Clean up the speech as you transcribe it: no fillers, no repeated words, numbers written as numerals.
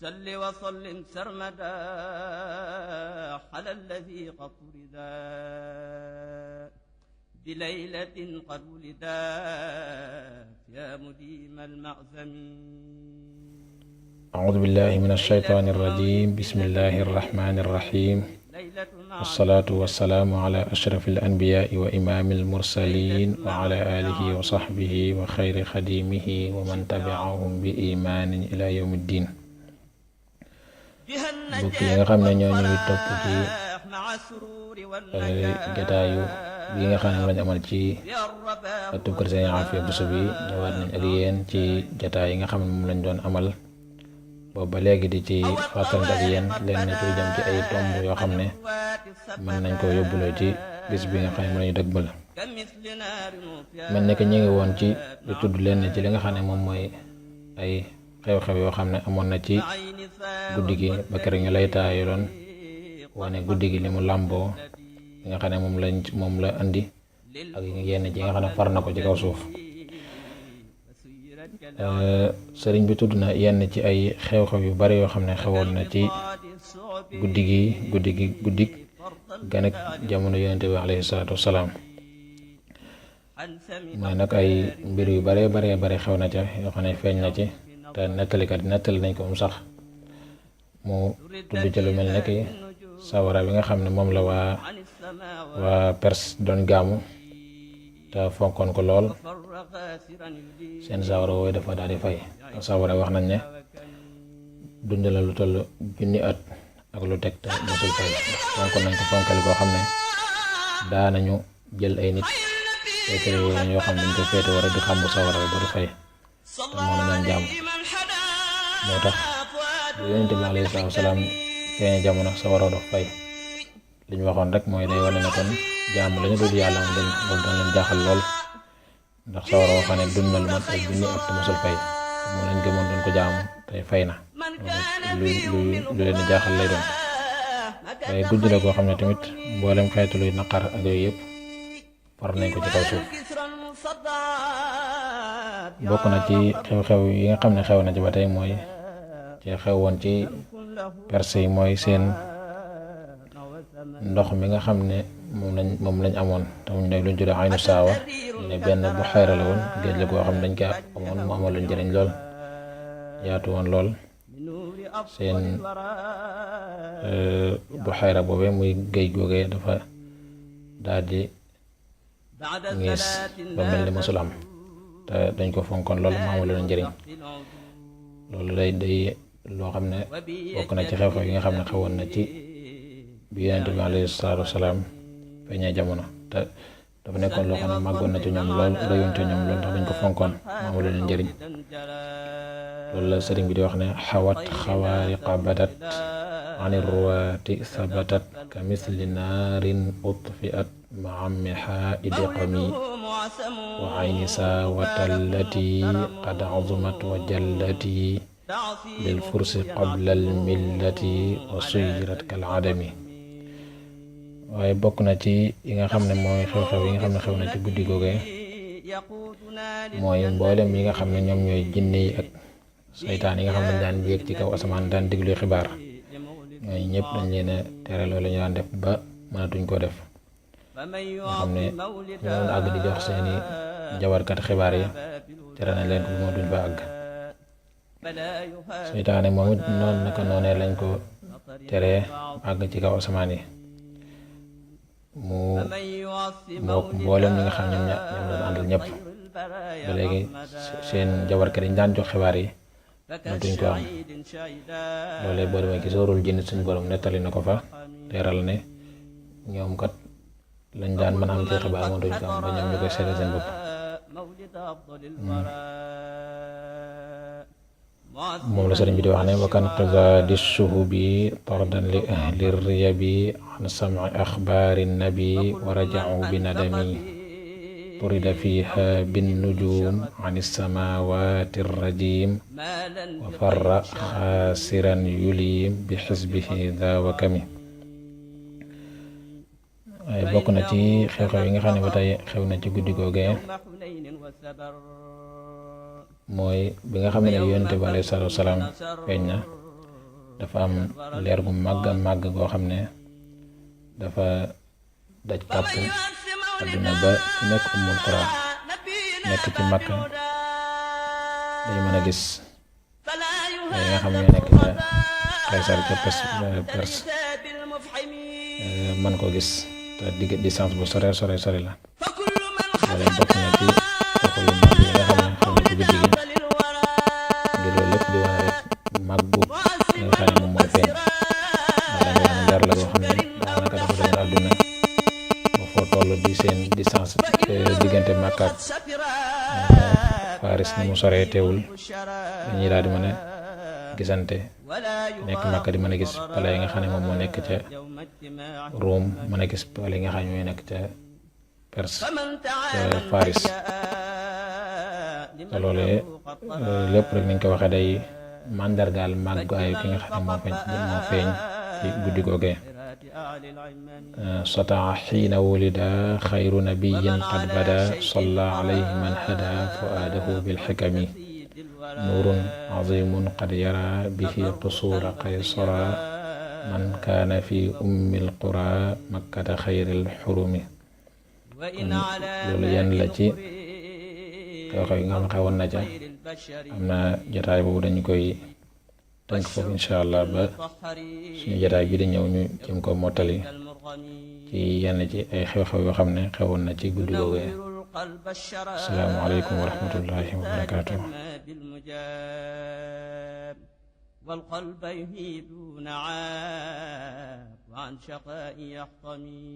صل وسلم سرمدا على الذي قد ولدا بليلة قد ولدا يا مديم المعزم. أعوذ بالله من الشيطان الرجيم. بسم الله الرحمن الرحيم. والصلاة والسلام على أشرف الأنبياء وإمام المرسلين وعلى آله وصحبه وخير خديمه ومن تبعهم بإيمان إلى يوم الدين. mbokk yi nga xam ne ñoo ñuy topp ci jataayu bi nga xam ne lañ amal ci ëttub kër Sëriñ Aafiya Buso bi ñëwaat nañ ak yéen ci jataay yi nga xam ne moom lañ doon amal boobu ba léegi di ci fàttalante ak yéen leen ci jëm ci ay tomb yoo xam ne mën nañ ko yóbbuloo ci bis bi nga xam ne moom lañu dëgbal. mel ne que ñu ngi woon ci lu tudd leen ci li nga xam ne moom mooy ay xew-xew yoo xam ne amoon na ci guddi gi ba keroog ñu lay taayaloon wane guddi gi li mu làmboo li nga xam ne moom la andi ak yenn ci nga xam ne far na ko ci kaw suuf. sëriñ bi tudd na yenn ci ay xew-xew yu bari yoo xam ne xewoon na ci guddig gan ak jamono yonente bi alayhi salaatu wasalaam. mooy nag ay mbir yu bare xew na ca yoo xam ne feeñ na ci te nettalikat nettali nañ ko moom sax mu tudd ci lu mel ne ki sawara bi nga xam ne moom la waa Perse doon gaamu te fonkoon ko lool. seen sawara wooyu dafa daal di fay te sawara wax nañ ne dund la lu toll 1000 at ak lu teg te mosul fay fonkoon nañ ko fonkal goo xam ne daanañu jël ay nit féetale yoo xam ne dañ ko féete war a di xam bu sawara ba di fay te moo la ñaan jaamu. moo tax bu yonente bi alayhi salaatu wasalaam feeñe jamono sawara dox fay li ñu waxoon rek mooy day wane ne kon jaamu lañu dul yàlla loolu dañ leen jaaxal lool ndax sawara woo xam ne dund na lu mat ay 1000 at te mosul fay moo lañ gëmoon doon ko jaamu tey fay na lu leen jaaxal lay doon. waaye guddi la goo xam ne tamit mboolem xeetu luy naqar ak yooyu yëpp far nañ ko ci kaw suuf. bokk na ci xew-xew yi nga xam ne xew na ci ba tey mooy ci xew woon ci Perse yi mooy seen ndox mi nga xam ne moom lañ amoon te mu ne luñ tuddee aynu saawa ne benn bu xayra la woon géej la goo xam ne dañ ko amoon mu amoon luñ jëriñ lool yaatu woon lool. seen bu xayra boobee muy géej googee dafa daal di ngiis ba mel ni mosul am te dañ ko fonkoon loolu mu amoon luñ jëriñ loolu day loo xam ne bokk na ci xew-xew yi nga xam ne xewoon na ci bi yonente bi alayhi salaatu wasalaam feeñee jamono te dafa nekkoon loo xam ne màggoon na ci ñoom lool rëyoon ci ñoom lool ndax dañ ko fonkoon maamu leen njëriñ. loolu la sëriñ bi di wax ne xawat xawaariqa badat ani ruwaati sabatat ka misli naarin utfiat maami xaaidi qami wa ayni saawatallati qad azumat wa jallati lil fursi qabla al millati wa suyirat kal adami. waaye bokk na ci yi nga xam ne mooy xew-xew yi nga xam ne xew na ci guddi googee mooy mboolem yi nga xam ne ñoom ñooy jinne yi ak saytaan yi nga xam ne daan yéeg ci kaw asamaan daan diglu xibaar ñooy ñëpp dañ leen a tere loolu ñu daan def ba mënatuñ koo def nga xam ne ñoo àgg di jox seeni jawarkat xibaar yi tere nañ leen ko bu mënatuñ ba àgg. saytaane moom it noonu naka noonee lañ ko teree àgg ci kaw asamaan yi moo mboolem ñi nga xam ñoom doon àndal ñëpp ba léegi seen jabarkat yi ñu daan jox xibaar yi mënatuñ ko am. loolee boo demee ci sóorul jinn suñu borom nettali na ko fa leeral ne ñoom kat lañ daan mën a am ci xibaar mënatuñ ko am ba ñoom ñu koy seetal seen bopp. moom la sëriñ bi di wax ne wakan qizaadi shuhubi tardan li ahli riyabi an sam'i axbaari nabi wa raja'u bi nadami turida fiha bin nujum an samawati rajim wa farra xaasiran yulim bi xisbihi da wa kami. waaye bokk na ci xew-xew yi nga xam ne ba tey xew na ci guddi googee mooy bi nga xam ne yonent bi alayhi salaatu wasalaam feeñ na dafa am leer gu màgg goo xam ne dafa daj kàpp àdduna ba ci nekk Ummul Qura nekk ci Makka day mën a gis yi nga xam ne nekk ca Kaysar ca Perse man ko gis te distance bu sore la wala bokk na ci waxu yu mag yi nga xam ne xew na ci guddi gi ngir loolu lépp di wane rek màggu li nga xam ne moom mooy feeñ wala nga xam leer la boo xam ne daanaka dafa doon àdduna ba foo toll di seen distance diggante Makka ak Faris ni mu soree teewul dañuy daal di mën a gisante nekk Makka di mën a gis pale yi nga xam ne moom moo nekk ca Rome mën a gis pale yi nga xam ne ñooy nekk ca Perse ca Faris te loolee lépp rek niñ ko waxee day màndargaal màggaayu ki nga xam ne moo feeñ ci guddi googee sataa xiina wulida xayru nabiyin qad bada salla alayhi man hada fuaadahu bilxikami nuurun azimun qad yara bihi qusuura qaysara man kaana fi ummil qura makkata xayril xurumi loolu yenn la ci xew-xew yi nga xam ne xewoon na ca am na jotaay boobu dañu koy tënk foofu incha allah ba suñu jotaay bi di ñëw ñu jëm ko mottali ci yenn ci ay xew-xew yoo xam ne xewoon na ci guddi googu. assalaamu aleykum wa rahmatullahi wa barakaatuh. والقلب يهيب نعاب وعن شقاء يحطمي